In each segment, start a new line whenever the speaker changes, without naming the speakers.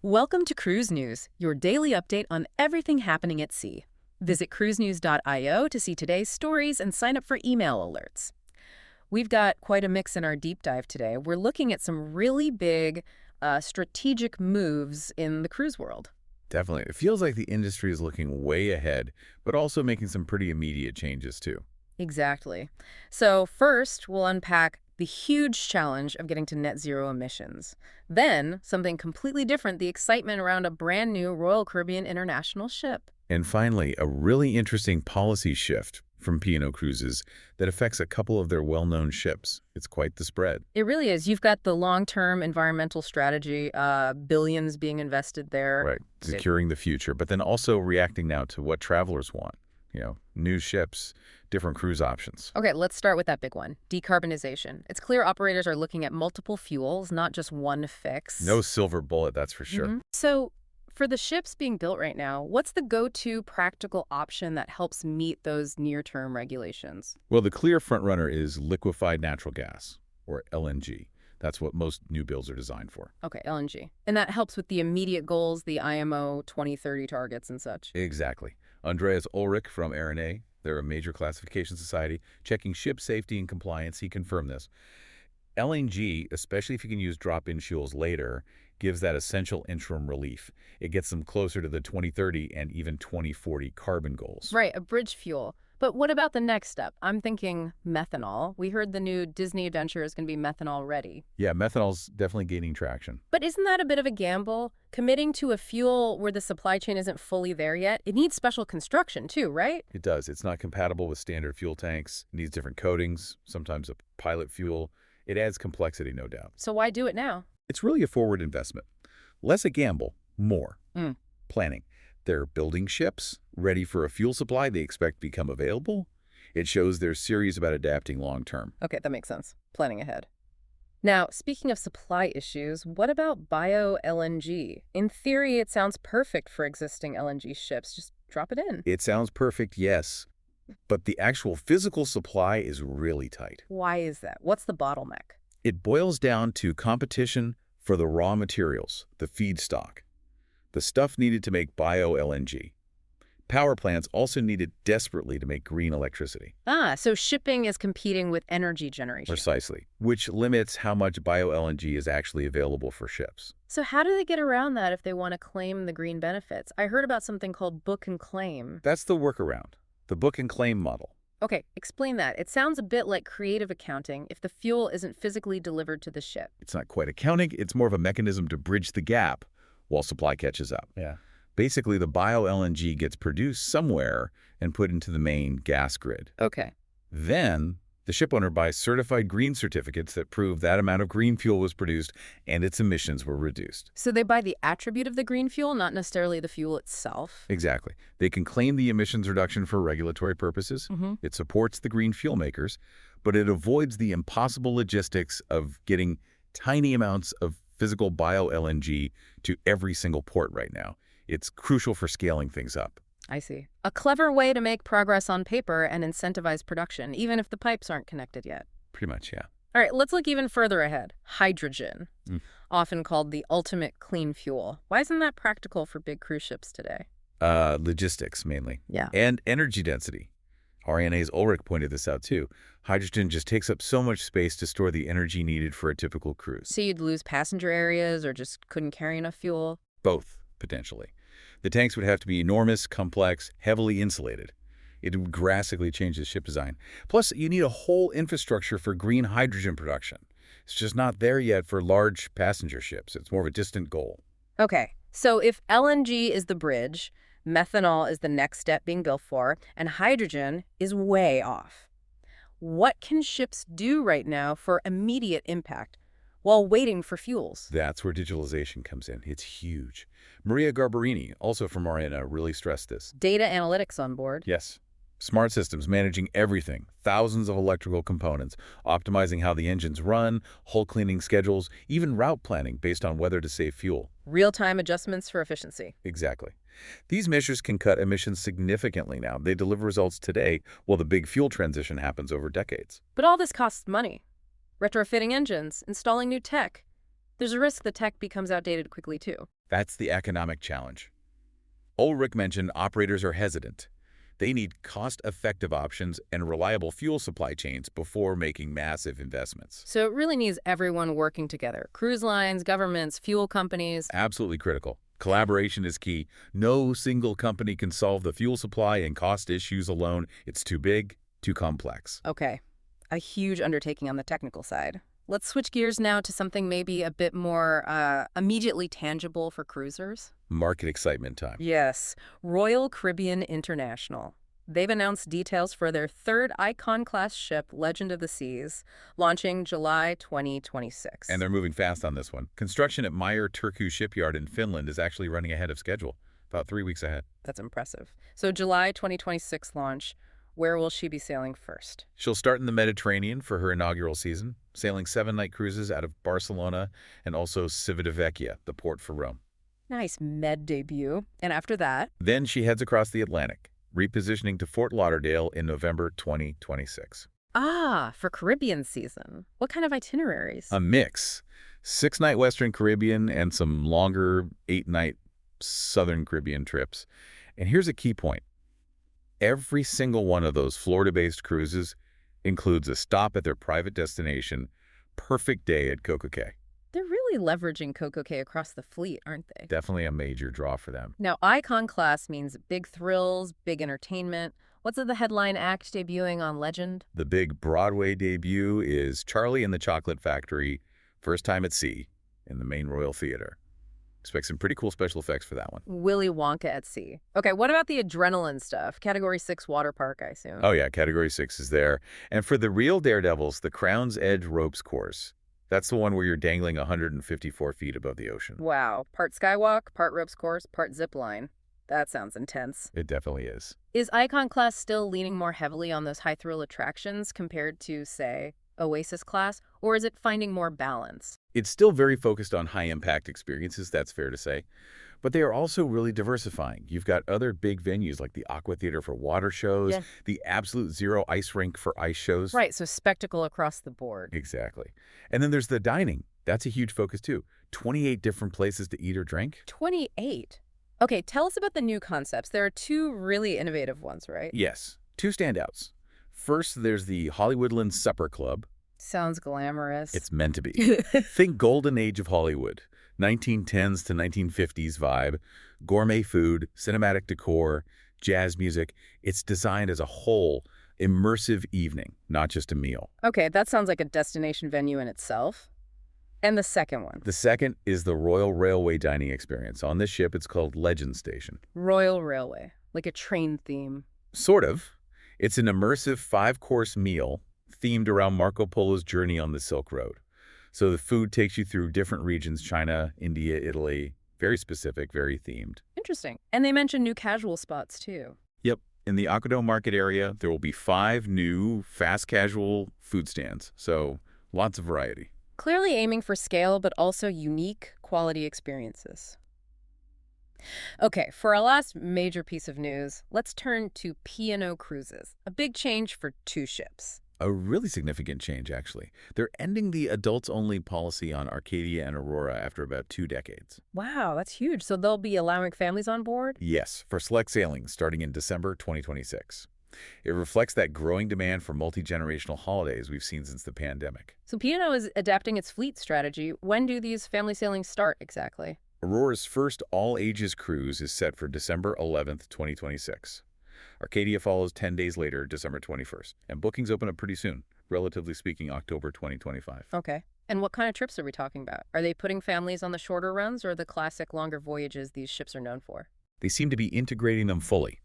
Welcome to Cruise News, your daily update on everything happening at sea. Visit cruisenews.io to see today's stories and sign up for email alerts. We've got quite a mix in our deep dive today. We're looking at some really big strategic moves in the cruise world.
Definitely. It feels like the industry is looking way ahead, but also making some pretty immediate changes too.
Exactly. So first, we'll unpack the huge challenge of getting to net zero emissions. Then, something completely different, the excitement around a brand new Royal Caribbean International ship.
And finally, a really interesting policy shift from P&O Cruises that affects a couple of their well-known ships. It's quite the spread.
It really is. You've got the long-term environmental strategy, billions being invested there.
Right. Securing the future, but then also reacting now to what travelers want. New ships, different cruise options.
Okay, let's start with that big one, decarbonization. It's clear operators are looking at multiple fuels, not just one fix.
No silver bullet, that's for sure.
So for the ships being built right now, what's the go-to practical option that helps meet those near-term regulations?
Well, the clear frontrunner is liquefied natural gas, or LNG. That's what most new builds are designed for.
Okay, LNG. And that helps with the immediate goals, the IMO 2030 targets and such.
Exactly. Andreas Ulrich from ARNA, they're a major classification society, checking ship safety and compliance. He confirmed this. LNG, especially if you can use drop-in fuels later, gives that essential interim relief. It gets them closer to the 2030 and even 2040 carbon goals.
Right, a bridge fuel. But what about the next step? I'm thinking methanol. We heard the new Disney adventure is going to be methanol ready.
Yeah, methanol's definitely gaining traction.
But isn't that a bit of a gamble? Committing to a fuel where the supply chain isn't fully there yet? It needs special construction too, right?
It does. It's not compatible with standard fuel tanks. It needs different coatings, sometimes a pilot fuel. It adds complexity, no doubt.
So why do it now?
It's really a forward investment. Less a gamble, more planning. They're building ships, ready for a fuel supply they expect to become available. It shows they're serious about adapting long term.
Okay, that makes sense. Planning ahead. Now, speaking of supply issues, what about bio-LNG? In theory, it sounds perfect for existing LNG ships. Just drop it in.
It sounds perfect, yes. But the actual physical supply is really tight.
Why is that? What's the bottleneck?
It boils down to competition for the raw materials, the feedstock, the stuff needed to make bio-LNG. Power plants also need it desperately to make green electricity.
So shipping is competing with energy generation.
Precisely, which limits how much bio-LNG is actually available for ships.
So how do they get around that if they want to claim the green benefits? I heard about something called book and claim.
That's the workaround, the book and claim model.
Okay, explain that. It sounds a bit like creative accounting if the fuel isn't physically delivered to the ship.
It's not quite accounting, it's more of a mechanism to bridge the gap while supply catches up.
Yeah.
Basically, the bio-LNG gets produced somewhere and put into the main gas grid.
Okay.
Then, the shipowner buys certified green certificates that prove that amount of green fuel was produced and its emissions were reduced.
So they buy the attribute of the green fuel, not necessarily the fuel itself?
Exactly. They can claim the emissions reduction for regulatory purposes. It supports the green fuel makers, but it avoids the impossible logistics of getting tiny amounts of physical bio-LNG to every single port right now. It's crucial for scaling things up.
I see. A clever way to make progress on paper and incentivize production, even if the pipes aren't connected yet.
Pretty much, yeah.
All right, let's look even further ahead. Hydrogen, often called the ultimate clean fuel. Why isn't that practical for big cruise ships today?
Logistics, mainly.
Yeah.
And energy density. RNA's Ulrich pointed this out, too. Hydrogen just takes up so much space to store the energy needed for a typical cruise.
So you'd lose passenger areas or just couldn't carry enough fuel?
Both, potentially. The tanks would have to be enormous, complex, heavily insulated. It would drastically change the ship design. Plus, you need a whole infrastructure for green hydrogen production. It's just not there yet for large passenger ships. It's more of a distant goal.
Okay, so if LNG is the bridge, methanol is the next step being built for, and hydrogen is way off. What can ships do right now for immediate impact while waiting for fuels?
That's where digitalization comes in. It's huge. Maria Garbarini, also from Arcadia, really stressed this.
Data analytics on board.
Yes. Smart systems managing everything, thousands of electrical components, optimizing how the engines run, hull cleaning schedules, even route planning based on whether to save fuel.
Real-time adjustments for efficiency.
Exactly. These measures can cut emissions significantly now. They deliver results today, while the big fuel transition happens over decades.
But all this costs money. Retrofitting engines, installing new tech. There's a risk the tech becomes outdated quickly, too.
That's the economic challenge. Ulrich mentioned operators are hesitant. They need cost-effective options and reliable fuel supply chains before making massive investments.
So it really needs everyone working together. Cruise lines, governments, fuel companies.
Absolutely critical. Collaboration is key. No single company can solve the fuel supply and cost issues alone. It's too big, too complex.
Okay, a huge undertaking on the technical side. Let's switch gears now to something maybe a bit more immediately tangible for cruisers.
Market excitement time.
Yes, Royal Caribbean International. They've announced details for their third Icon-class ship, Legend of the Seas, launching July 2026.
And they're moving fast on this one. Construction at Meyer Turku shipyard in Finland is actually running ahead of schedule, about 3 weeks ahead.
That's impressive. So July 2026 launch, where will she be sailing first?
She'll start in the Mediterranean for her inaugural season, sailing 7-night cruises out of Barcelona and also Civitavecchia, the port for Rome.
Nice Med debut. And after that?
Then she heads across the Atlantic, repositioning to Fort Lauderdale in November 2026.
Ah, for Caribbean season. What kind of itineraries?
A mix. 6-night Western Caribbean and some longer 8-night Southern Caribbean trips. And here's a key point. Every single one of those Florida-based cruises includes a stop at their private destination, perfect day at Coco Cay.
They're really leveraging Coco Cay across the fleet, aren't they?
Definitely a major draw for them.
Now, Icon class means big thrills, big entertainment. What's the headline act debuting on Legend?
The big Broadway debut is Charlie and the Chocolate Factory, first time at sea, in the main Royal Theater. Expect some pretty cool special effects for that one.
Willy Wonka at sea. Okay, what about the adrenaline stuff? Category 6 water park, I assume.
Oh yeah, Category 6 is there. And for the real daredevils, the Crown's Edge ropes course. That's the one where you're dangling 154 feet above the ocean.
Wow. Part skywalk, part ropes course, part zip line. That sounds intense.
It definitely is.
Is Icon class still leaning more heavily on those high thrill attractions compared to, say, Oasis class, or is it finding more balance?
It's still very focused on high-impact experiences, that's fair to say. But they are also really diversifying. You've got other big venues like the Aqua Theater for water shows,
Yeah.
the Absolute Zero ice rink for ice shows.
Right, so spectacle across the board.
Exactly. And then there's the dining. That's a huge focus too. 28 different places to eat or drink.
28. Okay, tell us about the new concepts. There are two really innovative ones, right?
Yes, 2 standouts. First, there's the Hollywoodland Supper Club.
Sounds glamorous.
It's meant to be. Think golden age of Hollywood, 1910s to 1950s vibe, gourmet food, cinematic decor, jazz music. It's designed as a whole immersive evening, not just a meal.
Okay, that sounds like a destination venue in itself. And the second one?
The second is the Royal Railway dining experience. On this ship, it's called Legend Station.
Royal Railway, like a train theme.
Sort of. It's an immersive 5-course meal themed around Marco Polo's journey on the Silk Road. So the food takes you through different regions, China, India, Italy. Very specific, very themed.
Interesting. And they mentioned new casual spots, too.
Yep. In the Acado Market area, there will be 5 new fast casual food stands. So lots of variety.
Clearly aiming for scale, but also unique quality experiences. Okay, for our last major piece of news, let's turn to P&O Cruises, a big change for 2 ships.
A really significant change, actually. They're ending the adults-only policy on Arcadia and Aurora after about 2 decades.
Wow, that's huge. So they'll be allowing families on board?
Yes, for select sailings starting in December 2026. It reflects that growing demand for multi-generational holidays we've seen since the pandemic.
So P&O is adapting its fleet strategy. When do these family sailings start exactly?
Aurora's first all-ages cruise is set for December 11th, 2026. Arcadia follows 10 days later, December 21st, and bookings open up pretty soon, relatively speaking, October 2025.
Okay. And what kind of trips are we talking about? Are they putting families on the shorter runs or the classic longer voyages these ships are known for?
They seem to be integrating them fully.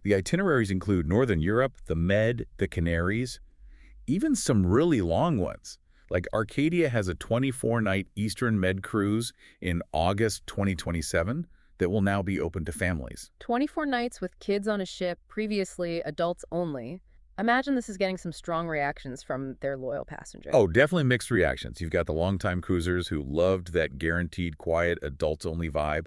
The itineraries include Northern Europe, the Med, the Canaries, even some really long ones. Like Arcadia has a 24-night Eastern Med cruise in August 2027 that will now be open to families.
24 nights with kids on a ship, previously adults only. Imagine this is getting some strong reactions from their loyal passengers.
Oh, definitely mixed reactions. You've got the longtime cruisers who loved that guaranteed quiet adults-only vibe.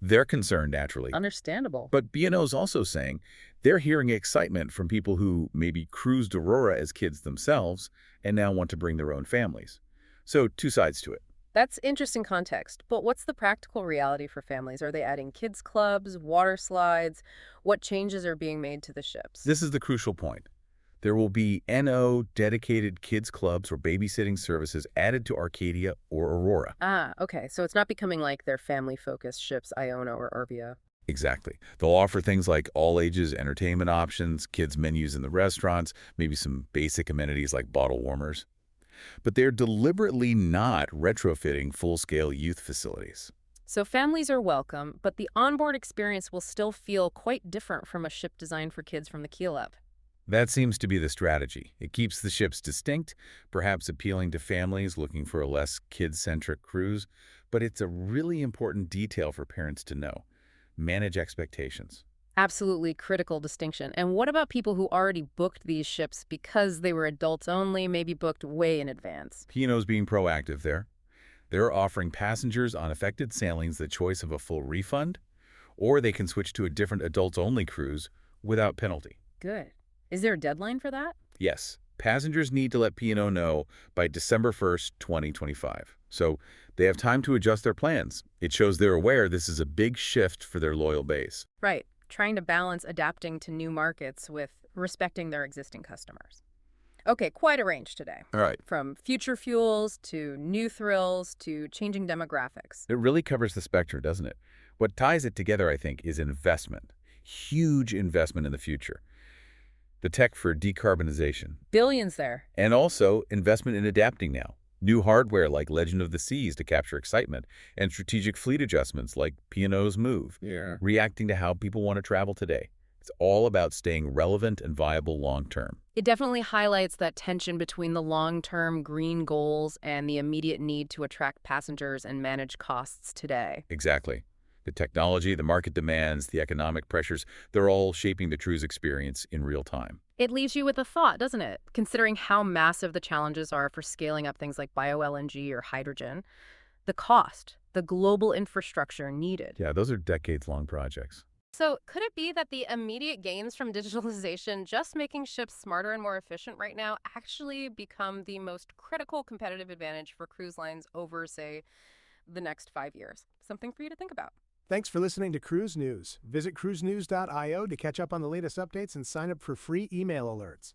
They're concerned, naturally.
Understandable.
But B&O's also saying they're hearing excitement from people who maybe cruised Aurora as kids themselves and now want to bring their own families. So 2 sides to it.
That's interesting context. But what's the practical reality for families? Are they adding kids clubs, water slides? What changes are being made to the ships?
This is the crucial point. There will be NO dedicated kids clubs or babysitting services added to Arcadia or Aurora.
Ah, okay. So it's not becoming like their family-focused ships, Iona or Arvia.
Exactly. They'll offer things like all-ages entertainment options, kids' menus in the restaurants, maybe some basic amenities like bottle warmers. But they're deliberately not retrofitting full-scale youth facilities.
So families are welcome, but the onboard experience will still feel quite different from a ship designed for kids from the keel up.
That seems to be the strategy. It keeps the ships distinct, perhaps appealing to families looking for a less kid-centric cruise, but it's a really important detail for parents to know. Manage expectations.
Absolutely critical distinction. And what about people who already booked these ships because they were adults only, maybe booked way in advance?
P&O's being proactive there. They're offering passengers on affected sailings the choice of a full refund, or they can switch to a different adults-only cruise without penalty.
Good. Is there a deadline for that?
Yes, passengers need to let P&O know by December 1st, 2025. So they have time to adjust their plans. It shows they're aware this is a big shift for their loyal base.
Right. Trying to balance adapting to new markets with respecting their existing customers. Okay, quite a range today.
All right.
From future fuels to new thrills to changing demographics.
It really covers the spectrum, doesn't it? What ties it together, I think, is investment. Huge investment in the future. The tech for decarbonization.
Billions there.
And also investment in adapting now. New hardware like Legend of the Seas to capture excitement, and strategic fleet adjustments like P&O's Move, reacting to how people want to travel today. It's all about staying relevant and viable long-term.
It definitely highlights that tension between the long-term green goals and the immediate need to attract passengers and manage costs today.
Exactly. The technology, the market demands, the economic pressures, they're all shaping the cruise experience in real time.
It leaves you with a thought, doesn't it? Considering how massive the challenges are for scaling up things like bio-LNG or hydrogen, the cost, the global infrastructure needed.
Yeah, those are decades-long projects.
So could it be that the immediate gains from digitalization, just making ships smarter and more efficient right now, actually become the most critical competitive advantage for cruise lines over, say, the next 5 years? Something for you to think about.
Thanks for listening to Cruise News. Visit cruisenews.io to catch up on the latest updates and sign up for free email alerts.